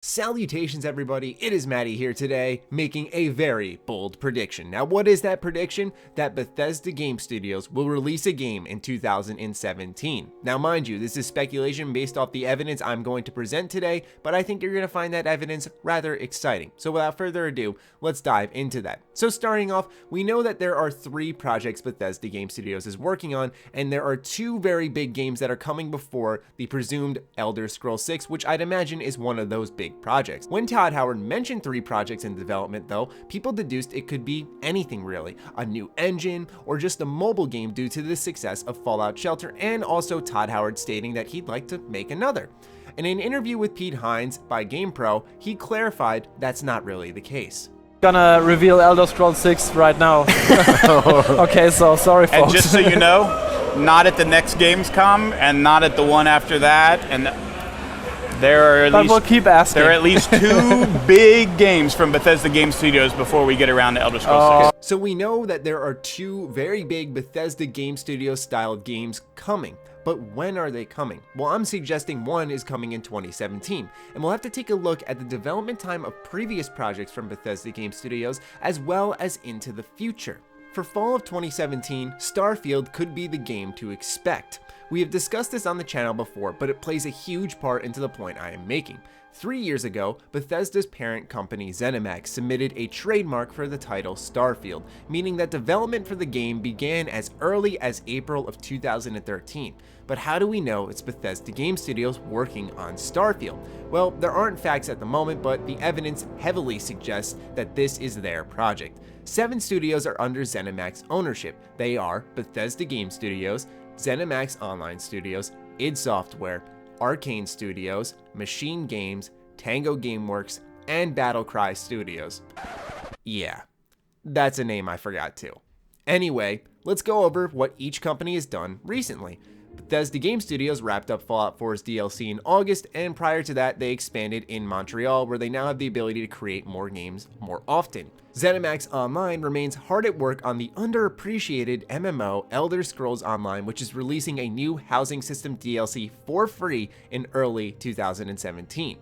Salutations everybody, it is Matty here today, making a very bold prediction. Now what is that prediction? That Bethesda Game Studios will release a game in 2017. Now mind you, this is speculation based off the evidence I'm going to present today, but I think you're going to find that evidence rather exciting. So without further ado, let's dive into that. So starting off, we know that there are 3 projects Bethesda Game Studios is working on, and there are 2 very big games that are coming before the presumed Elder Scrolls 6, which I'd imagine is one of those big projects. When Todd Howard mentioned 3 projects in development though, people deduced it could be anything really, a new engine or just a mobile game due to the success of Fallout Shelter, and also Todd Howard stating that he'd like to make another. In an interview with Pete Hines by GamePro, he clarified that's not really the case. Gonna reveal Elder Scrolls 6 right now. Okay, so sorry folks. And just so you know, not at the next Gamescom and not at the one after that, and we'll keep asking. There are at least 2 big games from Bethesda Game Studios before we get around to Elder Scrolls 6. So we know that there are 2 very big Bethesda Game Studios styled games coming. But when are they coming? Well, I'm suggesting one is coming in 2017, and we'll have to take a look at the development time of previous projects from Bethesda Game Studios as well as into the future. For fall of 2017, Starfield could be the game to expect. We have discussed this on the channel before, but it plays a huge part into the point I am making. 3 years ago, Bethesda's parent company ZeniMax submitted a trademark for the title Starfield, meaning that development for the game began as early as April of 2013. But how do we know it's Bethesda Game Studios working on Starfield? Well, there aren't facts at the moment, but the evidence heavily suggests that this is their project. 7 studios are under ZeniMax ownership. They are Bethesda Game Studios, ZeniMax Online Studios, id Software, Arcane Studios, Machine Games, Tango Gameworks, and Battlecry Studios. Yeah, that's a name I forgot too. Anyway, let's go over what each company has done recently. Bethesda Game Studios wrapped up Fallout 4's DLC in August, and prior to that they expanded in Montreal, where they now have the ability to create more games more often. ZeniMax Online remains hard at work on the underappreciated MMO Elder Scrolls Online, which is releasing a new housing system DLC for free in early 2017.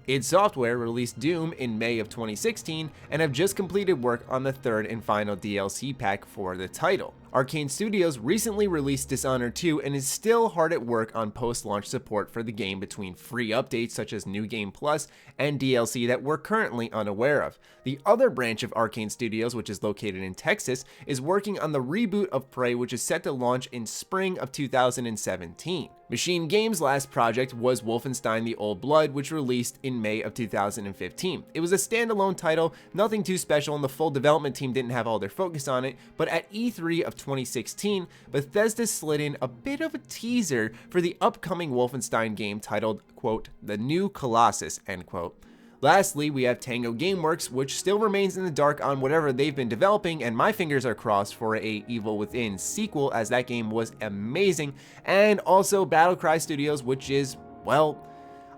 id Software released Doom in May of 2016 and have just completed work on the 3rd and final DLC pack for the title. Arcane Studios recently released Dishonored 2 and is still hard at work on post-launch support for the game between free updates such as New Game Plus and DLC that we're currently unaware of. The other branch of Arcane Studios, which is located in Texas, is working on the reboot of Prey, which is set to launch in spring of 2017. Machine Games' last project was Wolfenstein: The Old Blood, which released in May of 2015. It was a standalone title, nothing too special, and the full development team didn't have all their focus on it, but at E3 of 2016, Bethesda slid in a bit of a teaser for the upcoming Wolfenstein game titled, quote, The New Colossus, end quote. Lastly, we have Tango Gameworks, which still remains in the dark on whatever they've been developing, and my fingers are crossed for a Evil Within sequel, as that game was amazing, and also Battlecry Studios, which is, well,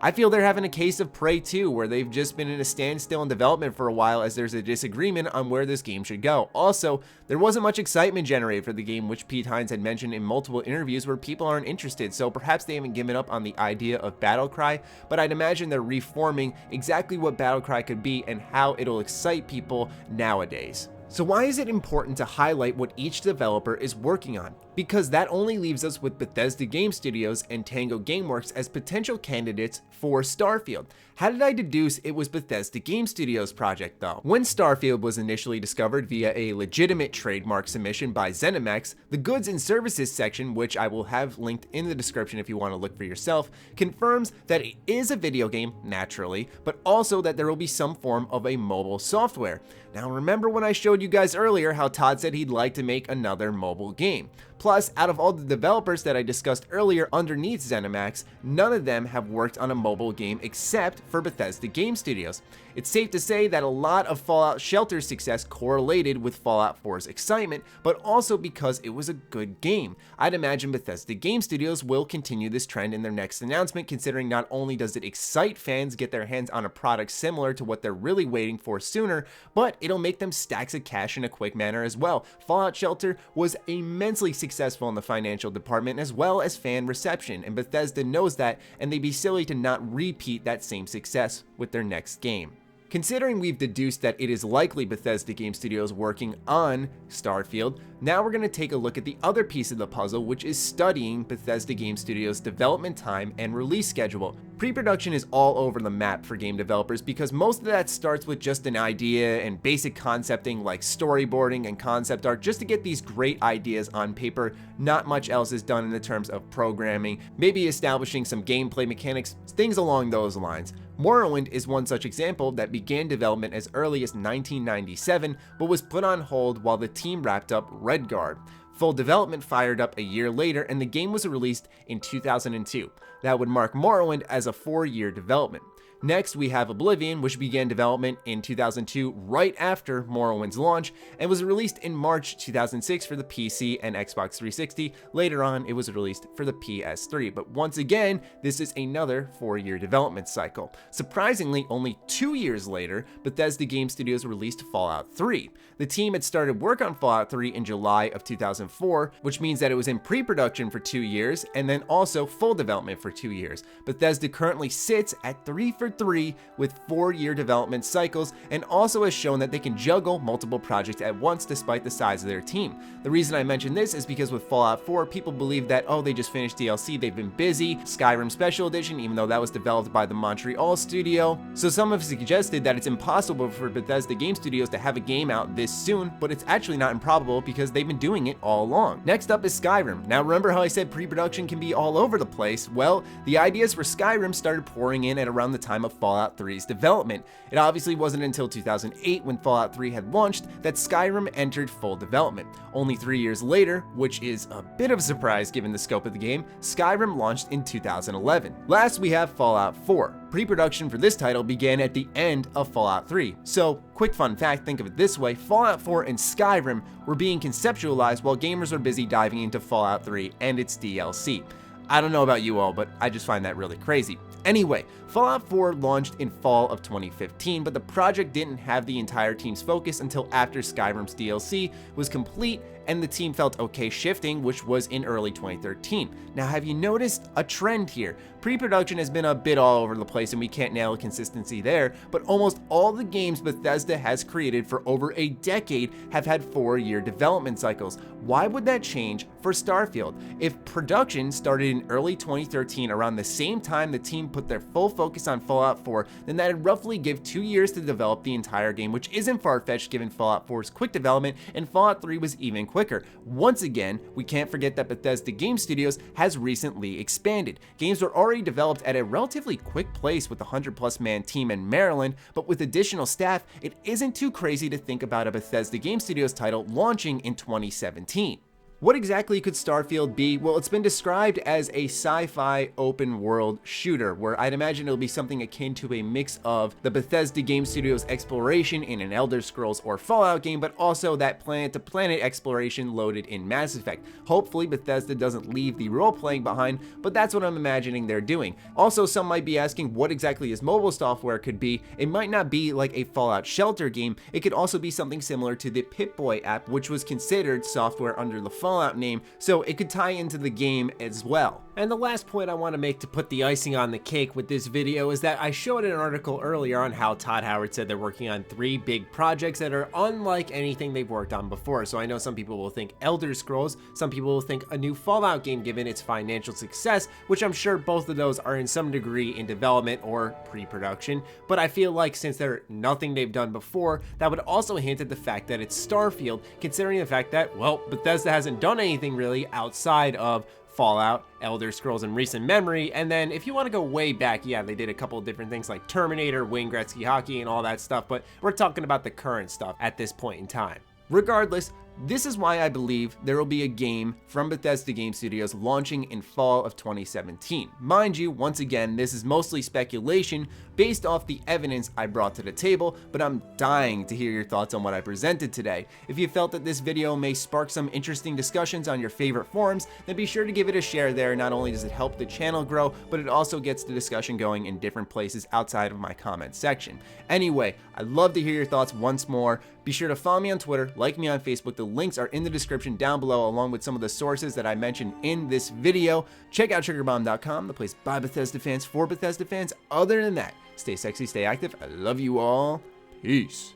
I feel they're having a case of Prey 2, where they've just been in a standstill in development for a while as there's a disagreement on where this game should go. Also, there wasn't much excitement generated for the game, which Pete Hines had mentioned in multiple interviews where people aren't interested, so perhaps they haven't given up on the idea of Battlecry, but I'd imagine they're reforming exactly what Battlecry could be and how it'll excite people nowadays. So why is it important to highlight what each developer is working on? Because that only leaves us with Bethesda Game Studios and Tango Gameworks as potential candidates for Starfield. How did I deduce it was Bethesda Game Studios' project though? When Starfield was initially discovered via a legitimate trademark submission by ZeniMax, the Goods and Services section, which I will have linked in the description if you want to look for yourself, confirms that it is a video game, naturally, but also that there will be some form of a mobile software. Now remember when I showed you guys earlier how Todd said he'd like to make another mobile game. Plus, out of all the developers that I discussed earlier underneath ZeniMax, none of them have worked on a mobile game except for Bethesda Game Studios. It's safe to say that a lot of Fallout Shelter's success correlated with Fallout 4's excitement, but also because it was a good game. I'd imagine Bethesda Game Studios will continue this trend in their next announcement, considering not only does it excite fans get their hands on a product similar to what they're really waiting for sooner, but it'll make them stacks of cash in a quick manner as well. Fallout Shelter was immensely successful successful in the financial department as well as fan reception, and Bethesda knows that, and they'd be silly to not repeat that same success with their next game. Considering we've deduced that it is likely Bethesda Game Studios working on Starfield, now we're going to take a look at the other piece of the puzzle, which is studying Bethesda Game Studios' development time and release schedule. Pre-production is all over the map for game developers because most of that starts with just an idea and basic concepting like storyboarding and concept art just to get these great ideas on paper. Not much else is done in the terms of programming, maybe establishing some gameplay mechanics, things along those lines. Morrowind is one such example that began development as early as 1997, but was put on hold while the team wrapped up Redguard. Full development fired up a year later, and the game was released in 2002. That would mark Morrowind as a 4-year development. Next, we have Oblivion, which began development in 2002, right after Morrowind's launch, and was released in March 2006 for the PC and Xbox 360. Later on, it was released for the PS3, but once again, this is another 4-year development cycle. Surprisingly, only 2 years later, Bethesda Game Studios released Fallout 3. The team had started work on Fallout 3 in July of 2004, which means that it was in pre-production for 2 years, and then also full development for 2 years. Bethesda currently sits at 3 for 3 with 4-year development cycles, and also has shown that they can juggle multiple projects at once despite the size of their team. The reason I mention this is because with Fallout 4, people believe that, oh, they just finished DLC, they've been busy. Skyrim Special Edition, even though that was developed by the Montreal studio. So some have suggested that it's impossible for Bethesda Game Studios to have a game out this soon, but it's actually not improbable because they've been doing it all along. Next up is Skyrim. Now remember how I said pre-production can be all over the place? Well, the ideas for Skyrim started pouring in at around the time of Fallout 3's development. It obviously wasn't until 2008, when Fallout 3 had launched, that Skyrim entered full development. Only 3 years later, which is a bit of a surprise given the scope of the game, Skyrim launched in 2011. Last, we have Fallout 4. Pre-production for this title began at the end of Fallout 3. So, quick fun fact, think of it this way, Fallout 4 and Skyrim were being conceptualized while gamers were busy diving into Fallout 3 and its DLC. I don't know about you all, but I just find that really crazy. Anyway, Fallout 4 launched in fall of 2015, but the project didn't have the entire team's focus until after Skyrim's DLC was complete and the team felt okay shifting, which was in early 2013. Now, have you noticed a trend here? Pre-production has been a bit all over the place and we can't nail a consistency there, but almost all the games Bethesda has created for over a decade have had 4-year development cycles. Why would that change for Starfield? If production started in early 2013, around the same time the team put their full focus on Fallout 4, then that'd roughly give 2 years to develop the entire game, which isn't far-fetched given Fallout 4's quick development, and Fallout 3 was even quicker. Once again, we can't forget that Bethesda Game Studios has recently expanded. Games were already developed at a relatively quick pace with a 100+ man team in Maryland, but with additional staff, it isn't too crazy to think about a Bethesda Game Studios title launching in 2017. What exactly could Starfield be? Well, it's been described as a sci-fi open world shooter, where I'd imagine it'll be something akin to a mix of the Bethesda Game Studios exploration in an Elder Scrolls or Fallout game, but also that planet-to-planet exploration loaded in Mass Effect. Hopefully, Bethesda doesn't leave the role-playing behind, but that's what I'm imagining they're doing. Also, some might be asking what exactly this mobile software could be. It might not be like a Fallout Shelter game. It could also be something similar to the Pip-Boy app, which was considered software under the Fallout name, so it could tie into the game as well. And the last point I want to make to put the icing on the cake with this video is that I showed an article earlier on how Todd Howard said they're working on 3 big projects that are unlike anything they've worked on before. So I know some people will think Elder Scrolls, some people will think a new Fallout game given its financial success, which I'm sure both of those are in some degree in development or pre-production. But I feel like since they're nothing they've done before, that would also hint at the fact that it's Starfield, considering the fact that, well, Bethesda hasn't done anything really outside of Fallout, Elder Scrolls in recent memory, and then if you want to go way back, yeah, they did a couple of different things like Terminator, Wayne Gretzky Hockey, and all that stuff, but we're talking about the current stuff at this point in time. Regardless, this is why I believe there will be a game from Bethesda Game Studios launching in fall of 2017. Mind you, once again, this is mostly speculation based off the evidence I brought to the table, but I'm dying to hear your thoughts on what I presented today. If you felt that this video may spark some interesting discussions on your favorite forums, then be sure to give it a share there. Not only does it help the channel grow, but it also gets the discussion going in different places outside of my comment section. Anyway, I'd love to hear your thoughts once more. Be sure to follow me on Twitter, like me on Facebook, The links are in the description down below, along with some of the sources that I mentioned in this video. Check out triggerbomb.com, the place by Bethesda fans for Bethesda fans. Other than that, stay sexy, stay active. I love you all. Peace.